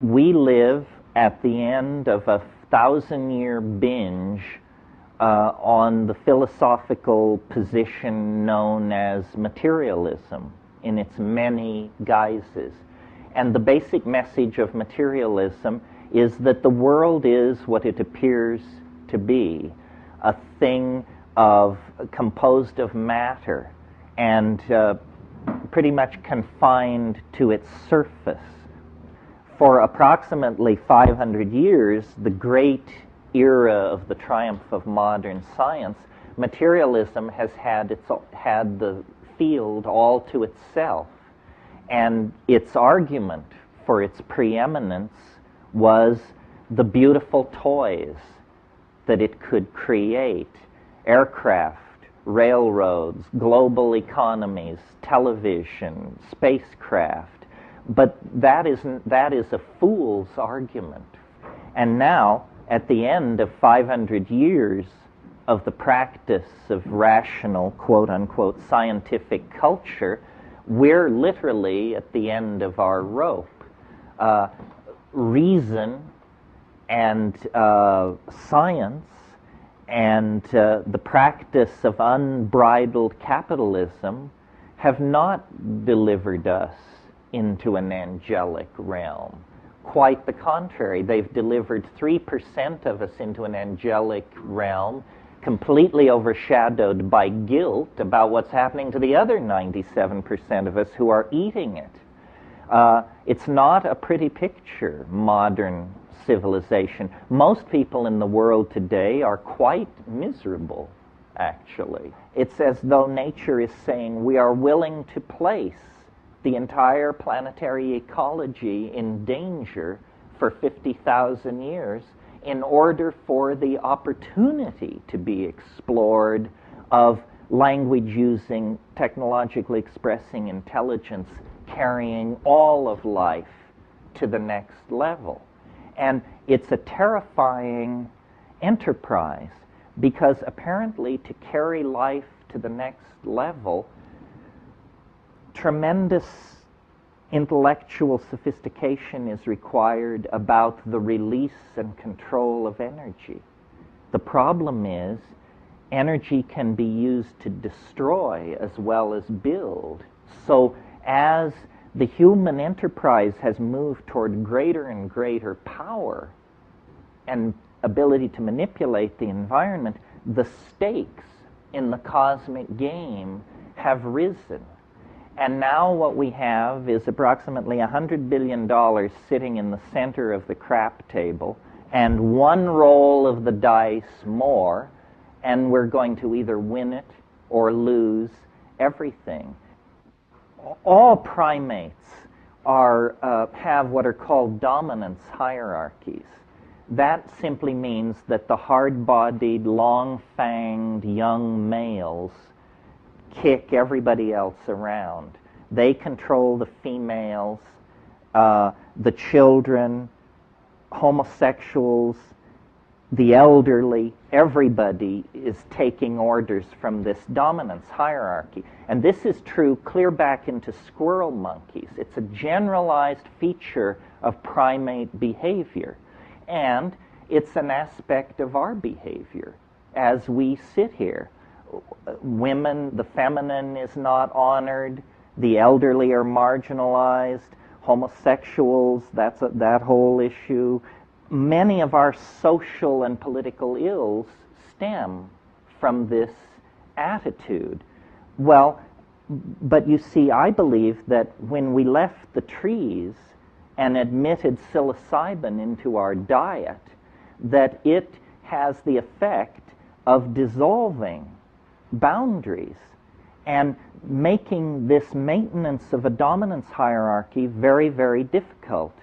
we live at the end of a 1,000-year binge on the philosophical position known as materialism in its many guises. And the basic message of materialism is that the world is what it appears to be, a thing composed of matter and pretty much confined to its surface. For approximately 500 years, the great era of the triumph of modern science, materialism has had the field all to itself. And its argument for its preeminence was the beautiful toys that it could create: aircraft, railroads, global economies, television, spacecraft. But that is a fool's argument. And now, at the end of 500 years of the practice of rational, quote-unquote, scientific culture, we're literally at the end of our rope. Reason and science and the practice of unbridled capitalism have not delivered us into an angelic realm. Quite the contrary. They've delivered 3% of us into an angelic realm, completely overshadowed by guilt about what's happening to the other 97% of us who are eating it. It's not a pretty picture, modern civilization. Most people in the world today are quite miserable, actually. It's as though nature is saying we are willing to place the entire planetary ecology in danger for 50,000 years in order for the opportunity to be explored of language using, technologically expressing intelligence, carrying all of life to the next level. And it's a terrifying enterprise because apparently to carry life to the next level, tremendous intellectual sophistication is required about the release and control of energy. The problem is, energy can be used to destroy as well as build. So as the human enterprise has moved toward greater and greater power and ability to manipulate the environment, the stakes in the cosmic game have risen. And now what we have is approximately $100 billion sitting in the center of the crap table, and one roll of the dice more, and we're going to either win it or lose everything. All primates have what are called dominance hierarchies. That simply means that the hard-bodied, long-fanged young males kick everybody else around. They control the females, the children, homosexuals, the elderly. Everybody is taking orders from this dominance hierarchy. And this is true clear back into squirrel monkeys. It's a generalized feature of primate behavior. And it's an aspect of our behavior as we sit here. Women, the feminine is not honored, the elderly are marginalized, homosexuals, that whole issue. Many of our social and political ills stem from this attitude. Well, but you see, I believe that when we left the trees and admitted psilocybin into our diet, that it has the effect of dissolving boundaries and making this maintenance of a dominance hierarchy very, very difficult.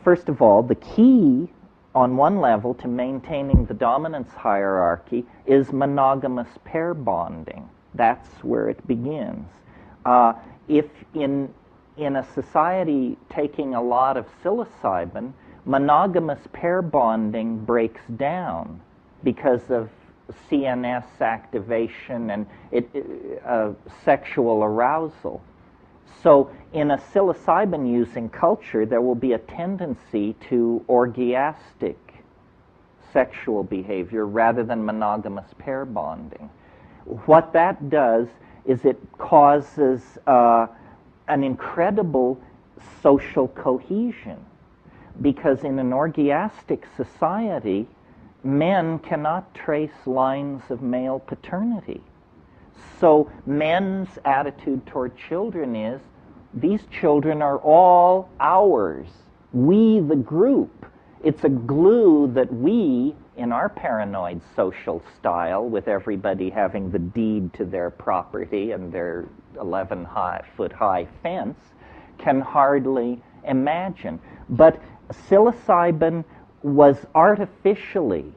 First of all, the key on one level to maintaining the dominance hierarchy is monogamous pair bonding. That's where it begins. If in a society taking a lot of psilocybin, monogamous pair bonding breaks down because of CNS activation and sexual arousal. So in a psilocybin-using culture, there will be a tendency to orgiastic sexual behavior rather than monogamous pair bonding. What that does is it causes an incredible social cohesion, because in an orgiastic society, men cannot trace lines of male paternity. So men's attitude toward children is, these children are all ours. We, the group. It's a glue that we, in our paranoid social style, with everybody having the deed to their property and their 11-foot high fence, can hardly imagine. But psilocybin was artificially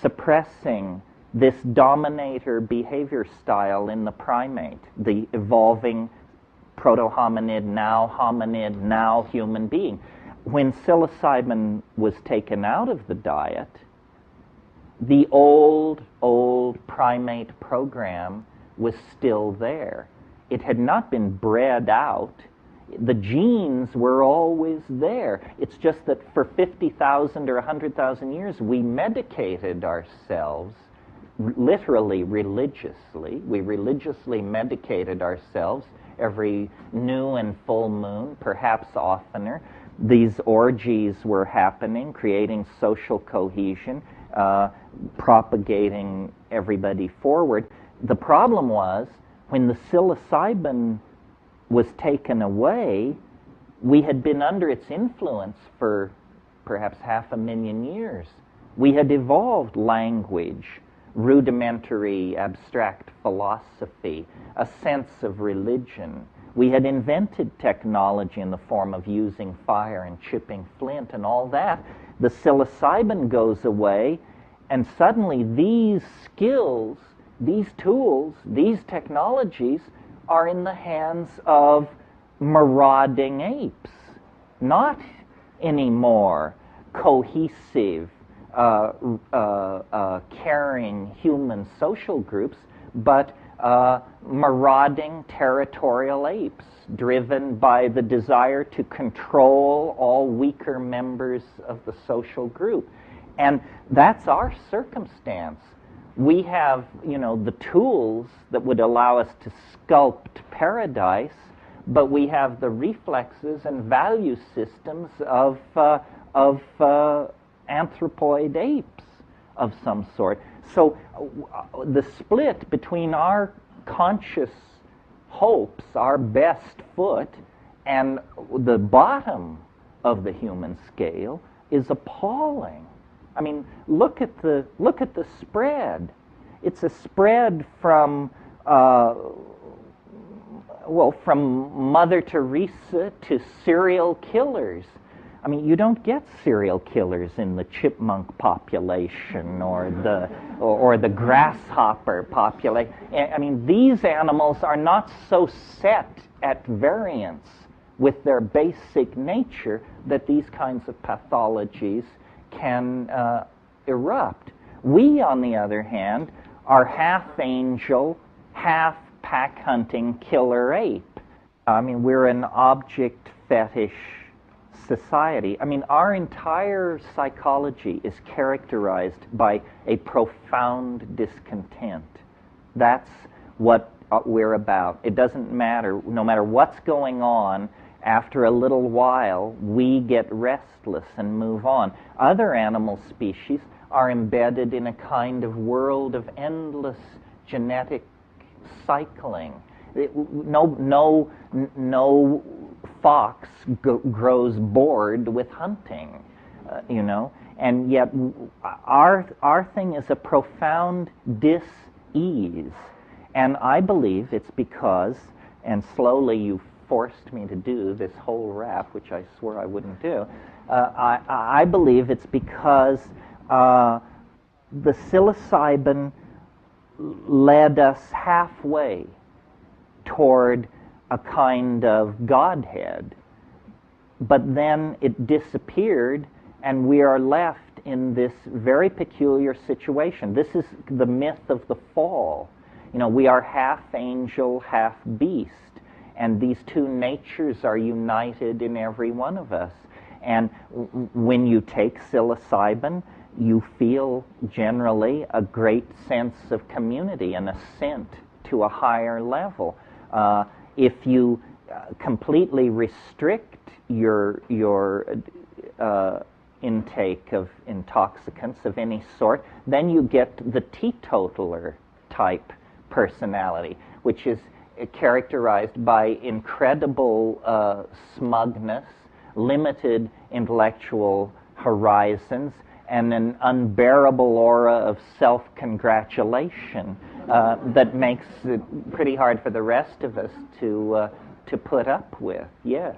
suppressing this dominator behavior style in the primate, the evolving proto-hominid, now human being. When psilocybin was taken out of the diet, the old primate program was still there. It had not been bred out. The genes were always there. It's just that for 50,000 or 100,000 years, we medicated ourselves, literally religiously. We religiously medicated ourselves every new and full moon, perhaps oftener. These orgies were happening, creating social cohesion, propagating everybody forward. The problem was, when the psilocybin was taken away, we had been under its influence for perhaps 500,000 years. We had evolved language, rudimentary abstract philosophy, a sense of religion. We had invented technology in the form of using fire and chipping flint and all that. The psilocybin goes away, and suddenly these skills, these tools, these technologies are in the hands of marauding apes, not anymore cohesive, caring human social groups, but marauding territorial apes driven by the desire to control all weaker members of the social group. And that's our circumstance. We have, the tools that would allow us to sculpt paradise, but we have the reflexes and value systems of anthropoid apes of some sort. So the split between our conscious hopes, our best foot, and the bottom of the human scale is appalling. I mean, look at the spread. It's a spread from from Mother Teresa to serial killers. I mean, you don't get serial killers in the chipmunk population or the grasshopper population. I mean, these animals are not so set at variance with their basic nature that these kinds of pathologies can erupt. We, on the other hand, are half angel, half pack hunting killer ape. I mean, we're an object fetish society. I mean, our entire psychology is characterized by a profound discontent. That's what we're about. It doesn't matter, no matter what's going on, after a little while, we get restless and move on. Other animal species are embedded in a kind of world of endless genetic cycling. No fox grows bored with hunting, and yet our thing is a profound dis-ease. And I believe it's because, and slowly you forced me to do this whole rap, which I swore I wouldn't do, I believe it's because the psilocybin led us halfway toward a kind of godhead, but then it disappeared, and we are left in this very peculiar situation. This is the myth of the fall. We are half angel, half beast, And these two natures are united in every one of us. And when you take psilocybin, you feel generally a great sense of community, an ascent to a higher level. If you completely restrict your intake of intoxicants of any sort, then you get the teetotaler type personality, which is characterized by incredible smugness, limited intellectual horizons, and an unbearable aura of self-congratulation that makes it pretty hard for the rest of us to put up with. Yes.